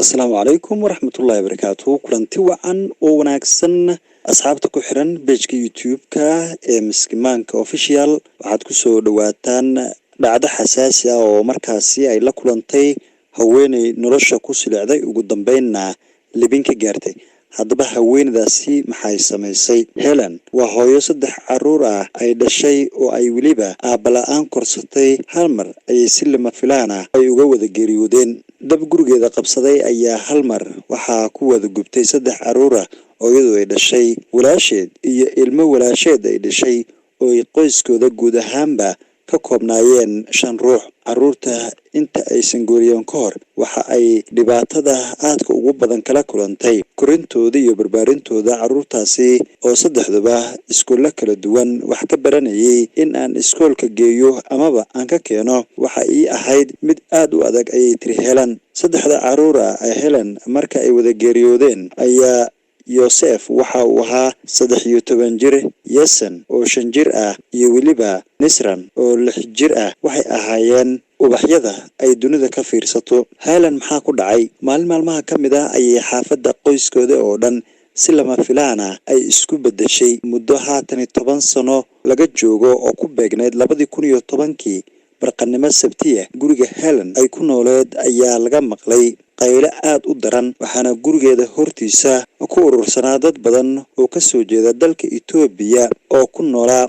السلام عليكم ورحمة الله وبركاته. كلنتي وعن وناكسن أصحابتك وحرن بيجك يوتيوب مسكمانك أوفيشيال waxaad ku soo dhawaataan dhacdo xasaasi ah oo markaasi ay la kulantay haweeney nolosha ku silicday ugu dambeynna libin ka gaartay. haddaba haweeneydaasi maxay samaysay? Helen waa hooyo 3 caruur ah ay dhashay oo ay waliba aabba la'aan korsatay. hal mar ayay si lama filaan ah ay uga wada geeriyoodeen. dab gurigeeda qabsaday ayaa hal mar waxaa ku wada gubtay 3 caruur ah oo iyadoo ay dhashay, walaasheed iyo ilmo walaasheed ay dhashay oo qoyskooda guud ahaanba ka koobnaayeen 5 ruux. caruurta inta aysan gooriyoon ka hor waxa ay dhibaatada aadka ugu badan kala kulantay korintooda iyo barbaarintooda. caruurtaasi oo 3duba iskoolla kala duwan wax ka baranayay in aan iskoolka geeyo amaba aan ka keeno waxa ay ahayd mid aad u adag, ayay tiri Helen. 3da caruur ah ee Helen marka ay wada geeriyoodeen ayaa Yosef waxa uu ahaa 13 jir, Yasen oo 5 jir ah iyo waliba Nisran oo 6 jir ah. waxay ahaayeen ubaxyada ay dunida ka fiirsato. Helen maxaa ku dhacay? maalin maalmaha ka mid ah ayay xaafadda qoyskooda oo dhan si lama filaan ah ay isku bedeshay. muddo haatan 10 sano laga joogo oo ku beegneyd 2010kii barqanimo Sabtiye guriga Helen ay ku nooleed ayaa laga maqlay qaylo aad u daran, waxaana gurigeeda hortiisa ku urursanaa dad badan oo ka soo jeeda dalka Itoobiya oo ku noolaa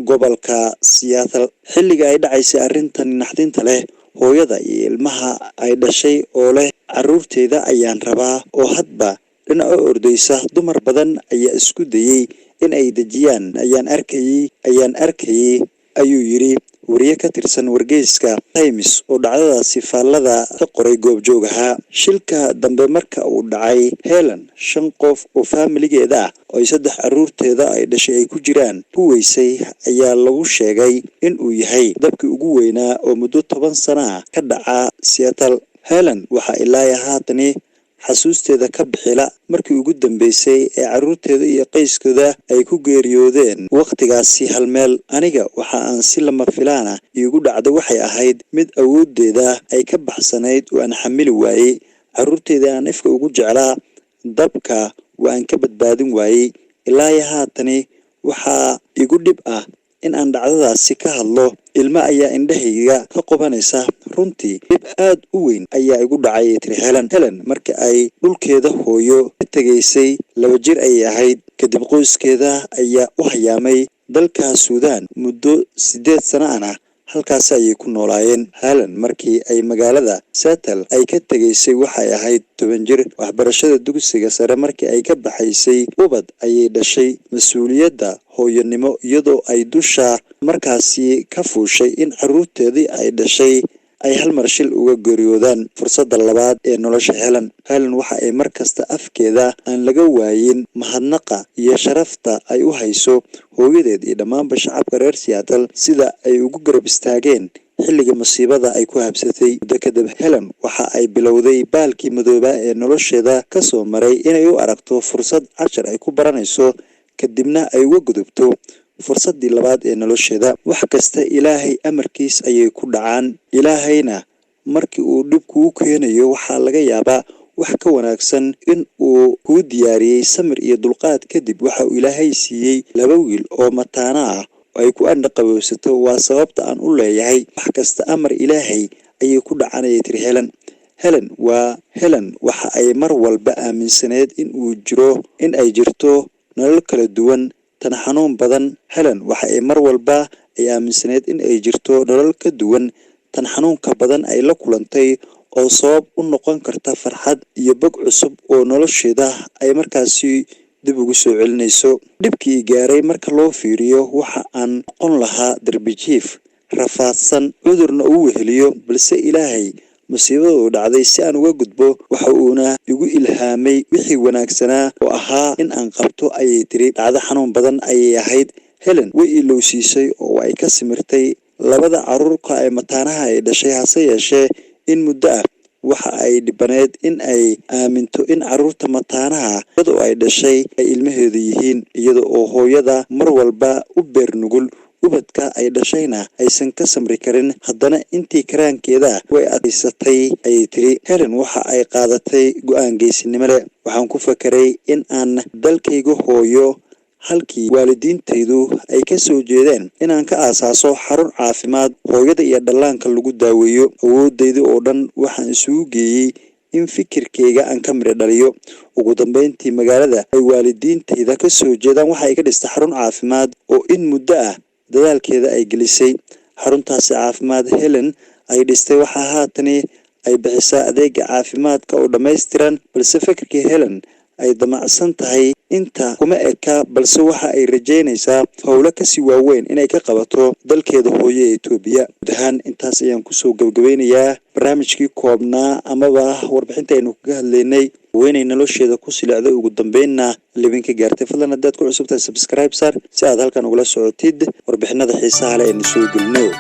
gobolka Seattle. xilliga ay dhacaysay arrintan naxdinta leh, hooyada iyo ilmaha ay dhashay oo leh caruurteeda ayaan rabaa oo hadba dhinaca ordaysa. dumar badan ayaa isku dayay in ay dejiyaan. ayaan arkayay ayuu yiri wariye ka tirsan wargeyska Times oo dhacdadaasi faallada ka qoray goobjoog ahaa. shilka dambe marka uu dhacay, Helen 5 qof oo faamiligeeda ah oo 3 caruurteeda ay dhashay ay ku jiraan ku weysay ayaa lagu sheegay in uu yahay dabkii ugu weynaa oo muddo 10 sano ah ka dhaca Seattle. Helen waxa ilaa haatan xasuusteeda ka bixila markii ugu dambeysay ee caruurteeda iyo qoyskooda ay ku geeriyoodeen waqtigaasi hal meel. aniga waxa aan si lama filaan ah iigu dhacday waxay ahayd mid awoodeeda ay ka baxsanayd oo aan xamili waayey. caruurteeda aan ifka ugu jeclaa dabka waan ka badbaadin waayey. ilaa haatan waxaa igu dhib ah in aan dhacdadaasi ka hadlo. ilma ayaa indhahayga ka qobanaysa. runtii dhib aad u weyn ayaa igu dhacay, tiri Helen. marka ay dhulkeeda hooyo ka tegaysay 2 jir ayay ahayd. kadib qoyskeeda ayaa u hayaamay dalka Suudaan muddo 8 sano ah. halkaas ayay ku noolaayeen. Helen markii ay magaalada Seattle ay ka tegaysay waxay ahayd 10 jir. waxbarashada dugsiga sare markii ay ka baxaysay ubad ayay dhashay. mas'uuliyadda hooyanimo iyadoo ay dusha markaasi ka fuushay in caruurteedii ay dhashay ay hal mar shil uga geeriyoodaan. fursadda labaad ee nolosha Helen waxa ay markasta afkeeda aan laga waayin mahadnaqa iyo sharafta ay u hayso hooyadeed iyo dhammaanba shacabka reer Seattle sida ay ugu garab istaageen xilliga masiibada ay ku habsatay. kadib Helen waxa ay bilowday baalkii madooba ee nolosheeda ka soo maray inay u aragto fursad cashar ay ku baranayso, kadibna ay uga gudubto fursaddii labaad ee nolosheeda. wax kasta ilaahay amarkiis ayay ku dhacaan. ilaahayna markii uu dhib kugu keenayo waxaa laga yaabaa wax ka wanaagsan in uu kuu diyaariyey samir iyo dulqaad. kadib waxa uu ilaahay siiyey 2 wiil oo mataana ah oo ay ku andhaqabowsato. waa sababta aan u leeyahay wax kasta amar ilaahay ayay ku dhacanayay, tiri Helen. Helen waxa ay mar walba aaminsaneyd in ay jirto nolol kala duwan tan xanuun badan. Helen waxa ay mar walba ay aaminsaneyd in ay jirto nolol ka duwan tan xanuunka badan ay la kulantay oo sabab u noqon karta farxad iyo bog cusub oo nolosheeda ay markaasi dib ugu soo celinayso. dhibkii gaaray marka loo fiiriyo waxa aan noqon lahaa darbi jiif rafaadsan, cudurna uu weheliyo, balse ilaahay masiibada uu dhacday si aan uga gudbo waxa uuna igu ilhaamay wixii wanaagsanaa oo ahaa in aan qabto, ayay tiri. dhacdo xanuun badan ayay ahayd. Helen way ilowsiisay oo ay ka simirtay 2 caruurka ay mataanaha ay dhashay. hase yeeshee in muddo ah waxa ay dhibaneed in ay aaminto in caruurta mataanaha iyadoo ay dhashay ay ilmaheedu yihiin, iyada oo hooyada mar walba u beer nugul ubadka ay dhashayna aysan ka samri karin, haddana intii karaankeeda way adeysatay ayay tiri. Helen waxa ay qaadatay go'aan geesinimo leh. Waxaan ku fakeray in aan dalkayga hooyo halkii waalidiintaydu ay ka soo jeedeen inaan ka aasaaso xarun caafimaad hooyada iyo dhallaanka lagu daaweeyo. Awoodayda oo dhan waxaan isugu geeyey in fikirkayga aan ka midho dhaliyo. Ugu dambeyntii magaalada ay waalidiintayda ka soo jeedaan waxa ay ka dhistay xarun caafimaad oo in muddo ah dadaalkeeda ay gelisay. Xaruntaasi caafimaad Helen ay dhistay waxaa haatani ay bixisaa adeega caafimaadka oo dhammaystiran, balse fikirkii Helen ay damacsan tahay inta kuma eka, balse waxa ay rajaynaysaa howlo kasii waaweyn inay ka qabato dalkeeda hooyo ee Itoobiya. Guud ahaan intaas ayaan kusoo gabagabeynayaa barnaamijkii koobnaa amaba warbixinta aynu kaga hadlaynay weynay nolosheeda ku silicday ugu dambeynna libinka gaartay. Fadlan haddaad ku cusubtahay subscribe saar si aad halkan ugula socotid warbixinada xiisaha leh ee soo gelino.